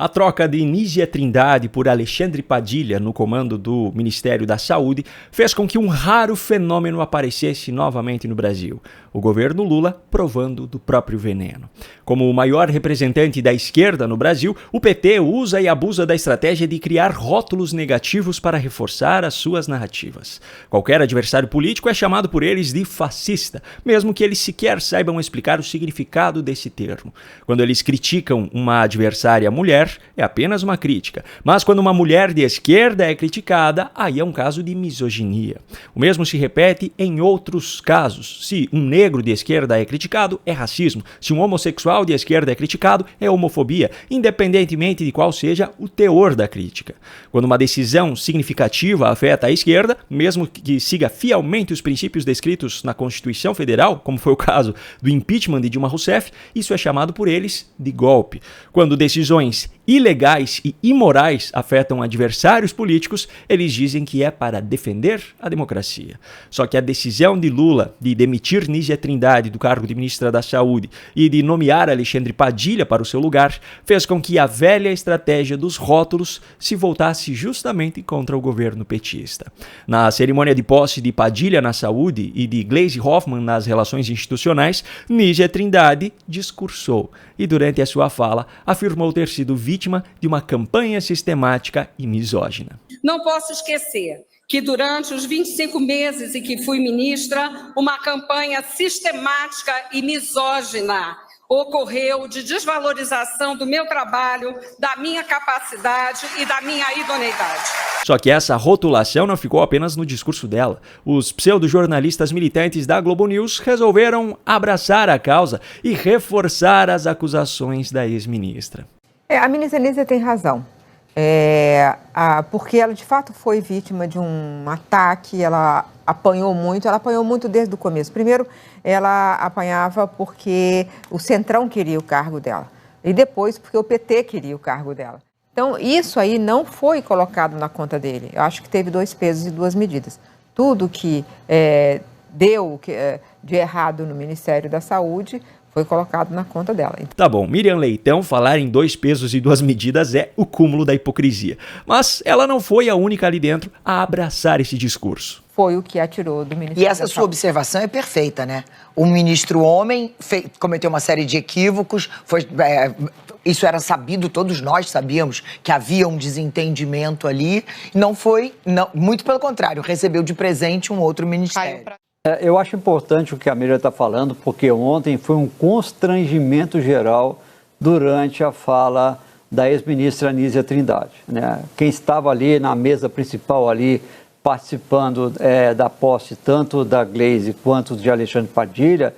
A troca de Nízia Trindade por Alexandre Padilha no comando do Ministério da Saúde fez com que um raro fenômeno aparecesse novamente no Brasil: o governo Lula provando do próprio veneno. Como o maior representante da esquerda no Brasil, o PT usa e abusa da estratégia de criar rótulos negativos para reforçar as suas narrativas. Qualquer adversário político é chamado por eles de fascista, mesmo que eles sequer saibam explicar o significado desse termo. Quando eles criticam uma adversária mulher, é apenas uma crítica. Mas quando uma mulher de esquerda é criticada, aí é um caso de misoginia. O mesmo se repete em outros casos. Se um negro de esquerda é criticado, é racismo. Se um homossexual de esquerda é criticado, é homofobia, independentemente de qual seja o teor da crítica. Quando uma decisão significativa afeta a esquerda, mesmo que siga fielmente os princípios descritos na Constituição Federal, como foi o caso do impeachment de Dilma Rousseff, isso é chamado por eles de golpe. Quando decisões ilegais e imorais afetam adversários políticos, eles dizem que é para defender a democracia. Só que a decisão de Lula de demitir Nízia Trindade do cargo de ministra da Saúde e de nomear Alexandre Padilha para o seu lugar fez com que a velha estratégia dos rótulos se voltasse justamente contra o governo petista. Na cerimônia de posse de Padilha na saúde e de Gleisi Hoffmann nas relações institucionais, Nízia Trindade discursou e, durante a sua fala, afirmou ter sido vítima de uma campanha sistemática e misógina. Não posso esquecer que durante os 25 meses em que fui ministra, uma campanha sistemática e misógina ocorreu de desvalorização do meu trabalho, da minha capacidade e da minha idoneidade. Só que essa rotulação não ficou apenas no discurso dela. Os pseudojornalistas militantes da Globo News resolveram abraçar a causa e reforçar as acusações da ex-ministra. A ministra Nízia tem razão. Porque ela de fato foi vítima de um ataque, ela apanhou muito desde o começo. Primeiro, ela apanhava porque o Centrão queria o cargo dela, e depois porque o PT queria o cargo dela. Então, isso aí não foi colocado na conta dele. Eu acho que teve 2 pesos e 2 medidas. Tudo que deu de errado no Ministério da Saúde foi colocado na conta dela. Tá bom, Miriam Leitão falar em 2 pesos e 2 medidas é o cúmulo da hipocrisia. Mas ela não foi a única ali dentro a abraçar esse discurso. Foi o que atirou do Ministério da Saúde. E essa sua observação é perfeita, né? O ministro homem cometeu uma série de equívocos, isso era sabido, todos nós sabíamos que havia um desentendimento ali, muito pelo contrário, recebeu de presente um outro ministério. Eu acho importante o que a Miriam está falando, porque ontem foi um constrangimento geral durante a fala da ex-ministra Nízia Trindade, né? Quem estava ali na mesa principal, ali participando da posse tanto da Gleisi quanto de Alexandre Padilha,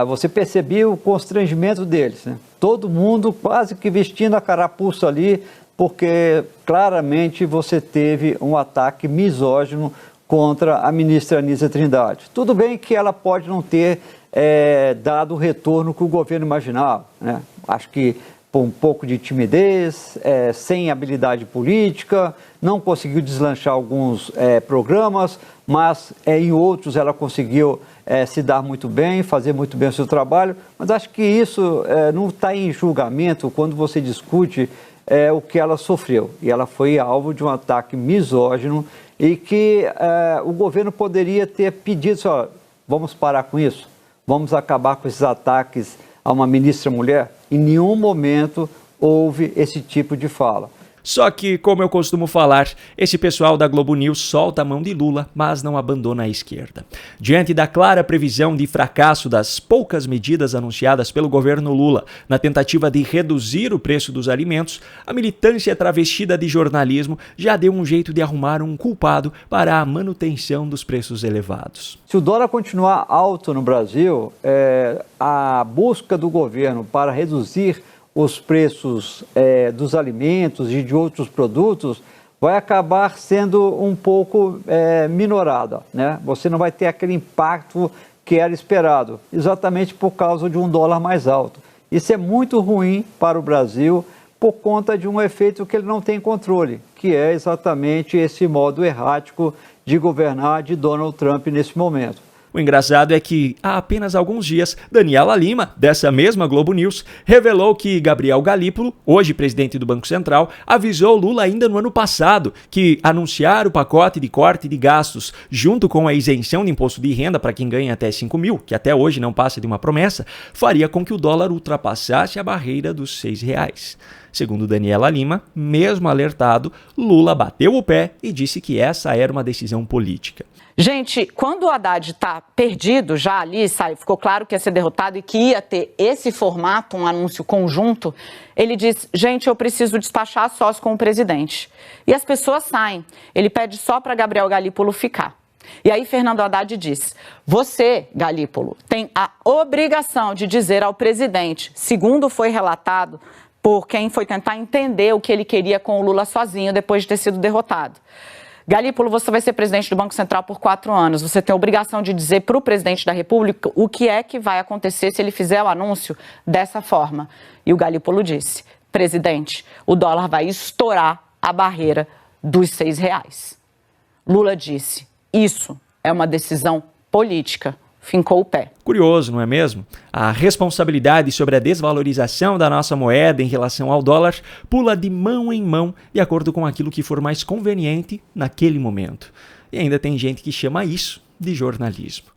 você percebia o constrangimento deles, né? Todo mundo quase que vestindo a carapuça ali, porque claramente você teve um ataque misógino contra a ministra Nízia Trindade. Tudo bem que ela pode não ter dado o retorno que o governo imaginava, né? Acho que por um pouco de timidez, sem habilidade política, não conseguiu deslanchar alguns programas, mas em outros ela conseguiu se dar muito bem, fazer muito bem o seu trabalho. Mas acho que isso não está em julgamento quando você discute o que ela sofreu. E ela foi alvo de um ataque misógino e que o governo poderia ter pedido, vamos parar com isso, vamos acabar com esses ataques a uma ministra mulher. Em nenhum momento houve esse tipo de fala. Só que, como eu costumo falar, esse pessoal da Globo News solta a mão de Lula, mas não abandona a esquerda. Diante da clara previsão de fracasso das poucas medidas anunciadas pelo governo Lula na tentativa de reduzir o preço dos alimentos, a militância travestida de jornalismo já deu um jeito de arrumar um culpado para a manutenção dos preços elevados. Se o dólar continuar alto no Brasil, a busca do governo para reduzir os preços dos alimentos e de outros produtos vai acabar sendo um pouco minorada, né? Você não vai ter aquele impacto que era esperado, exatamente por causa de um dólar mais alto. Isso é muito ruim para o Brasil por conta de um efeito que ele não tem controle, que é exatamente esse modo errático de governar de Donald Trump nesse momento. O engraçado é que, há apenas alguns dias, Daniela Lima, dessa mesma Globo News, revelou que Gabriel Galípolo, hoje presidente do Banco Central, avisou Lula ainda no ano passado que anunciar o pacote de corte de gastos junto com a isenção de imposto de renda para quem ganha até 5 mil, que até hoje não passa de uma promessa, faria com que o dólar ultrapassasse a barreira dos R$6. Segundo Daniela Lima, mesmo alertado, Lula bateu o pé e disse que essa era uma decisão política. Gente, quando o Haddad está perdido já ali, ficou claro que ia ser derrotado e que ia ter esse formato, um anúncio conjunto, ele diz, gente, eu preciso despachar sós com o presidente. E as pessoas saem. Ele pede só para Gabriel Galípolo ficar. E aí Fernando Haddad diz, você, Galípolo, tem a obrigação de dizer ao presidente, segundo foi relatado por quem foi tentar entender o que ele queria com o Lula sozinho depois de ter sido derrotado. Galípolo, você vai ser presidente do Banco Central por 4 anos. Você tem a obrigação de dizer para o presidente da República o que é que vai acontecer se ele fizer o anúncio dessa forma. E o Galípolo disse, presidente, o dólar vai estourar a barreira dos R$6. Lula disse, isso é uma decisão política. Fincou o pé. Curioso, não é mesmo? A responsabilidade sobre a desvalorização da nossa moeda em relação ao dólar pula de mão em mão de acordo com aquilo que for mais conveniente naquele momento. E ainda tem gente que chama isso de jornalismo.